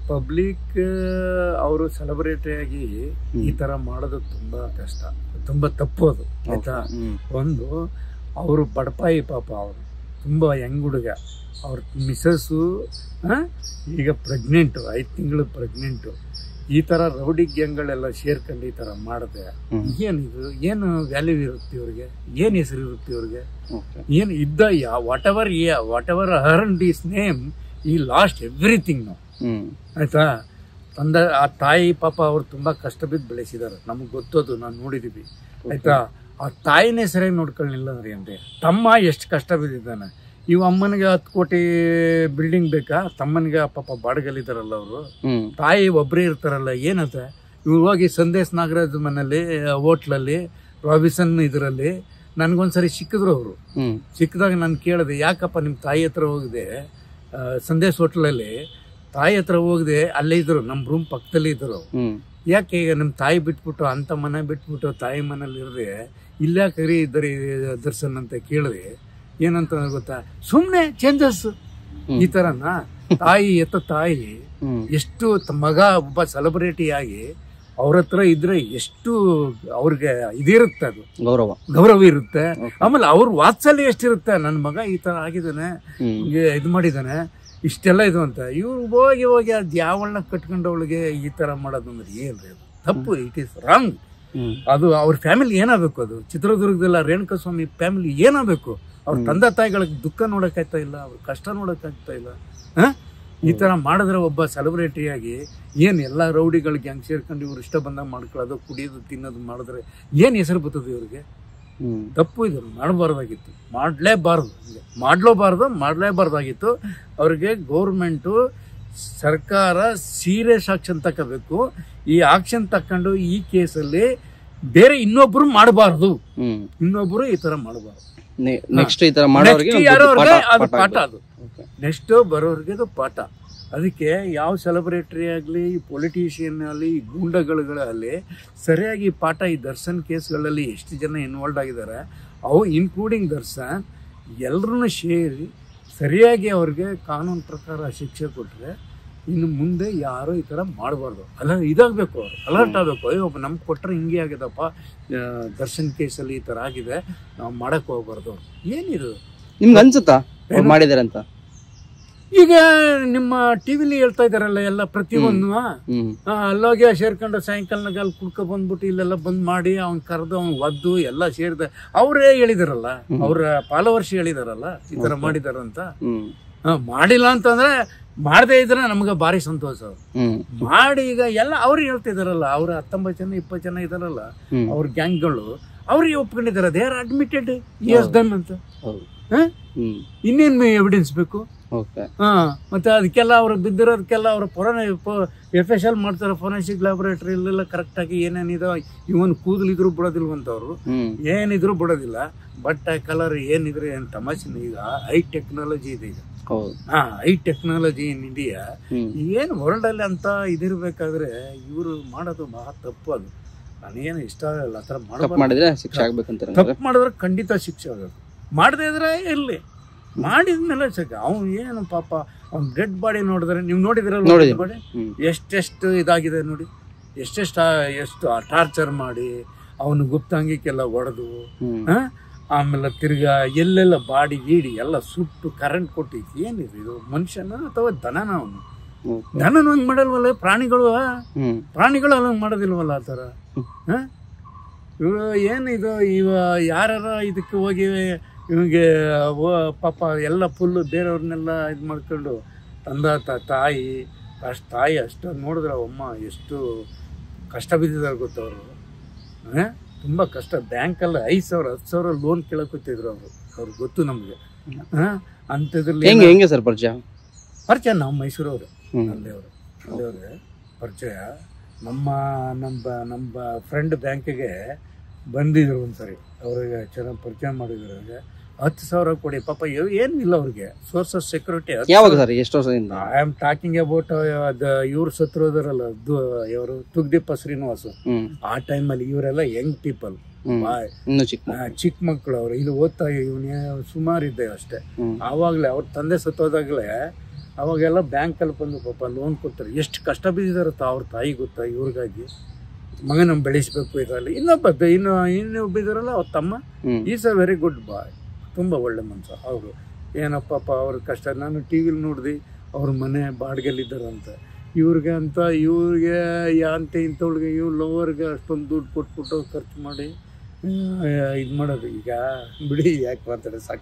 Public ಅವರು ಸೆಲೆಬ್ರಿಟಿಯಾಗಿ ಈ ತರ ಮಾಡೋದು ತುಂಬಾ ಕಷ್ಟ, ತುಂಬಾ ತಪ್ಪು ಅದು, ಆಯ್ತಾ. ಒಂದು ಅವರು ಬಡಪಾಯಿ ಪಾಪ, ಅವರು ತುಂಬಾ ಯಂಗ್ ಹುಡುಗ, ಅವ್ರ ಮಿಸಸ್ಸು ಈಗ ಪ್ರೆಗ್ನೆಂಟು, 5 ತಿಂಗಳು ಪ್ರೆಗ್ನೆಂಟು. ಈ ತರ ರೌಡಿ ಗ್ಯಾಂಗ್ಗಳೆಲ್ಲ ಸೇರ್ಕೊಂಡು ಈ ತರ ಮಾಡಿದೆ, ಏನಿದು, ಏನು ವ್ಯಾಲ್ಯೂ ಇರುತ್ತೆ ಇವ್ರಿಗೆ, ಏನ್ ಹೆಸರು ಇರುತ್ತೆ ಇವ್ರಿಗೆ, ಏನ್ ಇದ್ದ what ever earn this name, ಈ ಲಾಸ್ಟ್ ಎವ್ರಿಥಿಂಗ್ ನಾವು, ಆಯ್ತಾ. ಆ ತಾಯಿ ಪಾಪ ಅವ್ರು ತುಂಬಾ ಕಷ್ಟ ಬಿದ್ದು ಬೆಳೆಸಿದಾರೆ, ನಮಗ್ ಗೊತ್ತದು, ನಾನು ನೋಡಿದೀವಿ, ಆಯ್ತಾ. ಆ ತಾಯಿನೇ ಸರಿಯಾಗಿ ನೋಡ್ಕೊಳ್ಳಿಲ್ಲ ಅಂದ್ರೆ ಏನ್ರಿ, ತಮ್ಮ ಎಷ್ಟು ಕಷ್ಟ ಬಿದ್ದಿದ್ದಾನೆ. ಇವ್ ಅಮ್ಮನಿಗೆ 10 ಕೋಟಿ ಬಿಲ್ಡಿಂಗ್ ಬೇಕಾ, ತಮ್ಮನಿಗೆ ಪಾಪ ಬಾಡಿಗೆಲಿದ್ದಾರಲ್ಲ ಅವರು, ತಾಯಿ ಒಬ್ಬರೇ ಇರ್ತಾರಲ್ಲ, ಏನಂತ ಇವ್ರು ಹೋಗಿ ಸಂದೇಶ್ ನಾಗರಾಜ್ ಮನೇಲಿ ಹೋಟ್ಲಲ್ಲಿ ರಾಬಿಸನ್ ಇದರಲ್ಲಿ ನನ್ಗೊಂದ್ಸರಿ ಸಿಕ್ಕಿದ್ರು ಅವರು. ಸಿಕ್ಕಿದಾಗ ನಾನು ಕೇಳಿದೆ, ಯಾಕಪ್ಪ ನಿಮ್ಮ ತಾಯಿ ಹತ್ರ ಹೋಗಿದೆ, ಸಂದೇಶ್ ಹೋಟ್ಲಲ್ಲಿ ತಾಯಿ ಹತ್ರ ಹೋಗಿದೆ, ಅಲ್ಲೇ ಇದ್ರು, ನಮ್ಮ ರೂಮ್ ಪಕ್ಕದಲ್ಲಿ ಇದ್ರು. ಯಾಕೆ ಈಗ ನಿಮ್ಮ ತಾಯಿ ಬಿಟ್ಬಿಟ್ಟು ಅಂತ ಮನೆ ಬಿಟ್ಬಿಟ್ಟು ತಾಯಿ ಮನೇಲಿ ಇರ್ದೆ ಇಲ್ಲಾಕರಿ ಇದ್ದರಿ ದರ್ಶನ್ ಅಂತ ಕೇಳಿದೆ. ಏನಂತ ಗೊತ್ತಾ, ಸುಮ್ನೆ ಚೇಂಜಸ್ ಈ ತರನ. ತಾಯಿ ತಾಯಿ ಎಷ್ಟು ಮಗ ಒಬ್ಬ ಸೆಲೆಬ್ರಿಟಿ ಆಗಿ ಅವ್ರ ಹತ್ರ ಇದ್ರೆ ಎಷ್ಟು ಅವ್ರಿಗೆ ಇದಿರುತ್ತೆ, ಅದು ಗೌರವ ಇರುತ್ತೆ. ಆಮೇಲೆ ಅವ್ರ ವಾತ್ಸಲ್ಯ ಎಷ್ಟಿರುತ್ತೆ, ನನ್ನ ಮಗ ಈ ತರ ಆಗಿದ್ದಾನೆ, ಇದು ಮಾಡಿದಾನೆ, ಇಷ್ಟೆಲ್ಲ ಇದು ಅಂತ. ಇವ್ರು ಹೋಗಿ ಅದ್ ಯಾವಳನ್ನ ಕಟ್ಕೊಂಡವಳಿಗೆ ಈ ತರ ಮಾಡೋದು ಅಂದ್ರೆ ಏನ್ರಿ, ಅದು ತಪ್ಪು, ಇಟ್ ಈಸ್ ರಾಂಗ್. ಅದು ಅವ್ರ ಫ್ಯಾಮಿಲಿ ಏನಾಗಬೇಕು, ಅದು ಚಿತ್ರದುರ್ಗದಲ್ಲ ರೇಣುಕಾ ಸ್ವಾಮಿ ಫ್ಯಾಮಿಲಿ ಏನಾಗಬೇಕು, ಅವ್ರ ತಂದೆ ತಾಯಿಗಳಿಗೆ ದುಃಖ ನೋಡಕ್ಕಾಗ್ತಾ ಇಲ್ಲ, ಅವ್ರ ಕಷ್ಟ ನೋಡಕ್ಕಾಗ್ತಾ ಇಲ್ಲ. ಈ ತರ ಮಾಡಿದ್ರೆ ಒಬ್ಬ ಸೆಲೆಬ್ರಿಟಿಯಾಗಿ ಏನ್ ಎಲ್ಲಾ ರೌಡಿಗಳಿಗೆ ಹೆಂಗ್ ಸೇರ್ಕೊಂಡು ಇವ್ರು ಇಷ್ಟ ಬಂದಾಗ ಮಾಡ್ಕೊಳ್ಳೋದು, ಕುಡಿಯೋದು ತಿನ್ನೋದು ಮಾಡಿದ್ರೆ ಏನ್ ಹೆಸರು ಬರ್ತದೆ ಇವ್ರಿಗೆ. ತಪ್ಪು, ಇದು ಮಾಡಬಾರ್ದಾಗಿತ್ತು, ಮಾಡ್ಲೇಬಾರ್ದಾಗಿತ್ತು. ಅವ್ರಿಗೆ ಗೌರ್ಮೆಂಟು ಸರ್ಕಾರ ಸೀರಿಯಸ್ ಆಕ್ಷನ್ ತಗೋಬೇಕು. ಈ ಆಕ್ಷನ್ ತಕೊಂಡು ಈ ಕೇಸಲ್ಲಿ ಬೇರೆ ಇನ್ನೊಬ್ರು ಮಾಡಬಾರ್ದು, ಇನ್ನೊಬ್ರು ಈ ತರ ಮಾಡಬಾರ್ದು. ನೆಕ್ಸ್ಟ್ ಅದು ಪಾಠ, ಅದು ನೆಕ್ಸ್ಟ್ ಬರೋರ್ಗೆ ಅದು ಪಾಠ. ಅದಕ್ಕೆ ಯಾವ ಸೆಲೆಬ್ರಿಟಿ ಆಗಲಿ, ಪೊಲಿಟಿಷಿಯನ್ ಆಗಲಿ, ಗೂಂಡಗಳಾಗಲಿ ಸರಿಯಾಗಿ ಪಾಠ. ಈ ದರ್ಶನ್ ಕೇಸ್ಗಳಲ್ಲಿ ಎಷ್ಟು ಜನ ಇನ್ವಾಲ್ವ್ ಆಗಿದ್ದಾರೆ, ಅವು ಇನ್ಕ್ಲೂಡಿಂಗ್ ದರ್ಶನ್, ಎಲ್ಲರೂ ಸೇರಿ ಸರಿಯಾಗಿ ಅವ್ರಿಗೆ ಕಾನೂನು ಪ್ರಕಾರ ಶಿಕ್ಷೆ ಕೊಟ್ಟರೆ ಇನ್ನು ಮುಂದೆ ಯಾರು ಈ ಥರ ಮಾಡಬಾರ್ದು. ಇದಾಗಬೇಕು, ಅವರು ಅಲರ್ಟ್ ಆಗಬೇಕು. ಅಯ್ಯೋ ನಮ್ಗೆ ಕೊಟ್ಟರೆ ಹಿಂಗೆ ಆಗಿದಪ್ಪ, ದರ್ಶನ್ ಕೇಸಲ್ಲಿ ಈ ಥರ ಆಗಿದೆ, ನಾವು ಮಾಡಕ್ಕೆ ಹೋಗ್ಬಾರ್ದು. ಏನಿದು ನಿಮ್ಗೆ ಅನ್ಸುತ್ತಾ ಮಾಡಿದಾರೆ ಅಂತ? ಈಗ ನಿಮ್ಮ ಟಿವಿಲಿ ಹೇಳ್ತಾ ಇದಾರಲ್ಲ ಎಲ್ಲ ಪ್ರತಿಯೊಂದು, ಅಲ್ಲೋಗಿ ಸೇರ್ಕೊಂಡು ಸಾಯಂಕಾಲನಾಗ ಅಲ್ಲಿ ಕುಡ್ಕೊ ಬಂದ್ಬಿಟ್ಟು ಇಲ್ಲೆಲ್ಲ ಬಂದ್ ಮಾಡಿ ಅವ್ನ್ ಕರೆದು ಅವ್ನ್ ಒದ್ದು ಎಲ್ಲ ಸೇರಿದ ಅವರೇ ಹೇಳಿದಾರಲ್ಲ, ಅವ್ರ ಫಾಲೋವರ್ಸ್ ಹೇಳಿದಾರಲ್ಲ ಈ ತರ ಮಾಡಿದಾರಂತ. ಮಾಡಿಲ್ಲ ಅಂತಂದ್ರೆ ಮಾಡದೇ ಇದ್ರೆ ನಮ್ಗೆ ಭಾರಿ ಸಂತೋಷ. ಮಾಡಿ ಈಗ ಎಲ್ಲ ಅವ್ರಿಗೆ ಹೇಳ್ತಿದಾರಲ್ಲ, ಅವ್ರ 19 ಜನ 20 ಜನ ಇದಾರಲ್ಲ ಅವ್ರ ಗ್ಯಾಂಗ್ಗಳು, ಅವ್ರಿಗೆ ಒಪ್ಕೊಂಡಿದಾರೆ, they are admitted as done ಅಂತ. ಇನ್ನೇನು ಎವಿಡೆನ್ಸ್ ಬೇಕು? ಮತ್ತೆ ಅದಕ್ಕೆಲ್ಲ ಅವ್ರು ಬಿದ್ದಿರೋದಕ್ಕೆಲ್ಲ ಅವ್ರ FSL ಮಾಡ್ತಾರೆ, ಫೋರೆನ್ಸಿಕ್ ಲ್ಯಾಬೊರೇಟರಿ ಇಲ್ಲೆಲ್ಲ ಕರೆಕ್ಟ್ ಆಗಿ ಏನೇನಿದೆ, ಇವನ್ ಕೂದಲಿದ್ರು ಬಿಡೋದಿಲ್ವಂತವ್ರು, ಏನಿದ್ರು ಬಿಡೋದಿಲ್ಲ. ಬಟ್ಟೆ ಕಲರ್ ಏನಿದ್ರೆ ಏನ್ ತಮಾಷೆ. ಈಗ ಹೈ ಟೆಕ್ನಾಲಜಿ ಇದೆ, ಈಗ ಹೈ ಟೆಕ್ನಾಲಜಿ ಇನ್ ಇಂಡಿಯಾ. ಏನ್ ವರ್ಲ್ಡ್ ಅಲ್ಲಿ ಅಂತ ಇದಿರ್ಬೇಕಾದ್ರೆ ಇವ್ರು ಮಾಡೋದು ಬಹಳ ತಪ್ಪು. ಅದು ನಾನೇನು ಇಷ್ಟ ಆಗಲ್ಲ ಆ ತರ ಮಾಡಿದ್ರೆ. ತಪ್ಪು ಮಾಡಿದ್ರೆ ಖಂಡಿತ ಶಿಕ್ಷೆ ಆಗೋದು, ಮಾಡದೇ ಇದ್ರೆ ಇರ್ಲಿ, ಮಾಡಿದ್ಮೇಲೆ ಸಿಕ್ಕ. ಅವ್ನು ಏನು ಪಾಪ, ಅವ್ನ ಡೆಡ್ ಬಾಡಿ ನೋಡಿದ್ರೆ ನೀವು ನೋಡಿದಿರಲ್ಲ, ಬಾಡಿ ಎಷ್ಟೆಷ್ಟು ಇದಾಗಿದೆ ನೋಡಿ, ಎಷ್ಟು ಟಾರ್ಚರ್ ಮಾಡಿ ಅವನು ಗುಪ್ತಾಂಗಿಕೆಲ್ಲ ಹೊಡೆದು, ಆಮೇಲೆ ತಿರ್ಗಾ ಎಲ್ಲೆಲ್ಲ ಬಾಡಿ ಗೀಡಿ ಎಲ್ಲ ಸುಟ್ಟು ಕರೆಂಟ್ ಕೊಟ್ಟು. ಏನಿದೆ ಇದು, ಮನುಷ್ಯನ ಅಥವಾ ದನನ? ಅವನು ದನನ ಹಂಗ್ ಮಾಡಲ್ವಲ್ಲ, ಪ್ರಾಣಿಗಳು ಹಂಗ್ ಮಾಡೋದಿಲ್ವಲ್ಲ ಆ ಥರ. ಏನಿದು, ಯಾರ ಇದಕ್ಕೆ ಹೋಗಿ ಇವಂಗೆ ಪಾಪ ಎಲ್ಲ ಫುಲ್ಲು ಬೇರೆಯವ್ರನ್ನೆಲ್ಲ ಇದು ಮಾಡ್ಕೊಂಡು ತಾಯಿ ಅಷ್ಟು ನೋಡಿದ್ರೆ ಅಮ್ಮ ಎಷ್ಟು ಕಷ್ಟ ಬಿದ್ದಿದ್ದಾರೆ ಗೊತ್ತವರು. ತುಂಬ ಕಷ್ಟ. ಬ್ಯಾಂಕಲ್ಲಿ 5,000 10,000 ಲೋನ್ ಕೇಳಕೊತಿದ್ರು ಅವ್ರಿಗೆ ಗೊತ್ತು ನಮಗೆ. ಅಂಥದ್ರಲ್ಲಿ ಹೆಂಗೆ ಸರ್ ಪರಿಚಯ? ನಾವು ಮೈಸೂರವ್ರೆ, ಅಲ್ಲೇವ್ರೆ ಪರಿಚಯ. ನಮ್ಮ ಫ್ರೆಂಡ್ ಬ್ಯಾಂಕಿಗೆ ಬಂದಿದ್ರು ಒಂದ್ಸರಿ, ಅವ್ರಿಗೆ ಚೆನ್ನಾಗಿ ಪರಿಚಯ ಮಾಡಿದ್ರು. ಅವ್ರಿಗೆ 10,000 ಕೊಡಿ ಪಾಪ, ಏನು ಇಲ್ಲ ಅವ್ರಿಗೆ ಸೋರ್ಸ್ ಆಫ್ ಸೆಕ್ಯೂರಿಟಿ. ಎಷ್ಟು ವರ್ಷದಿಂದ? ಐ ಆಮ್ ಟಾಕಿಂಗ್ ಅಬೌಟ್ ಇವ್ರು ಸತ್ರೋದರಲ್ಲ, ಇವರು ತುಗ್ದಿಪ್ಪ ಶ್ರೀನಿವಾಸ. ಆ ಟೈಮಲ್ಲಿ ಇವರೆಲ್ಲ ಯಂಗ್ ಪೀಪಲ್, ಚಿಕ್ಕ ಮಕ್ಕಳು. ಅವ್ರು ಇಲ್ಲಿ ಓದ್ತಾ ಇವನೇ ಸುಮಾರು ಇದ್ದೆ ಅಷ್ಟೇ. ಆವಾಗ್ಲೇ ಅವ್ರ ತಂದೆ ಸತ್ತೋದಾಗ್ಲೇ ಅವಾಗೆಲ್ಲ ಬ್ಯಾಂಕಲ್ಲಿ ಬಂದು ಪಾಪ ಲೋನ್ ಕೊಡ್ತಾರೆ. ಎಷ್ಟು ಕಷ್ಟ ಬಿದ್ದಿದಾರತ್ತ ಅವ್ರ ತಾಯಿ ಗೊತ್ತಾ ಇವ್ರಿಗಾಗಿ. ಮಗನ ಬೆಳೆಸಬೇಕು ಇದರಲ್ಲಿ. ಇನ್ನೊಬ್ಬ ಇದಾರಲ್ಲ ಅವ್ರ ತಮ್ಮ, ಈಸ್ ಅ ವೆರಿ ಗುಡ್ ಬಾಯ್, ತುಂಬ ಒಳ್ಳೆ ಮನುಷ್ಯ ಅವರು. ಏನಪ್ಪ ಅವ್ರ ಕಷ್ಟ. ನಾನು ಟಿ ವಿಲಿ ನೋಡಿದೆ ಅವ್ರ ಮನೆ ಬಾಡಿಗೆಲ್ಲಿದ್ದಾರಂತ. ಇವ್ರಿಗೆ ಅಂತ ಇಂಥವ್ಳಿಗೆ ಲವರ್ಗೆ ಅಷ್ಟೊಂದು ದುಡ್ಡು ಕೊಟ್ಬಿಟ್ಟು ಖರ್ಚು ಮಾಡಿ ಇದು ಮಾಡೋದು. ಈಗ ಬಿಡಿ, ಯಾಕೆ ಮಾತಾಡೋದು, ಸಾಕು.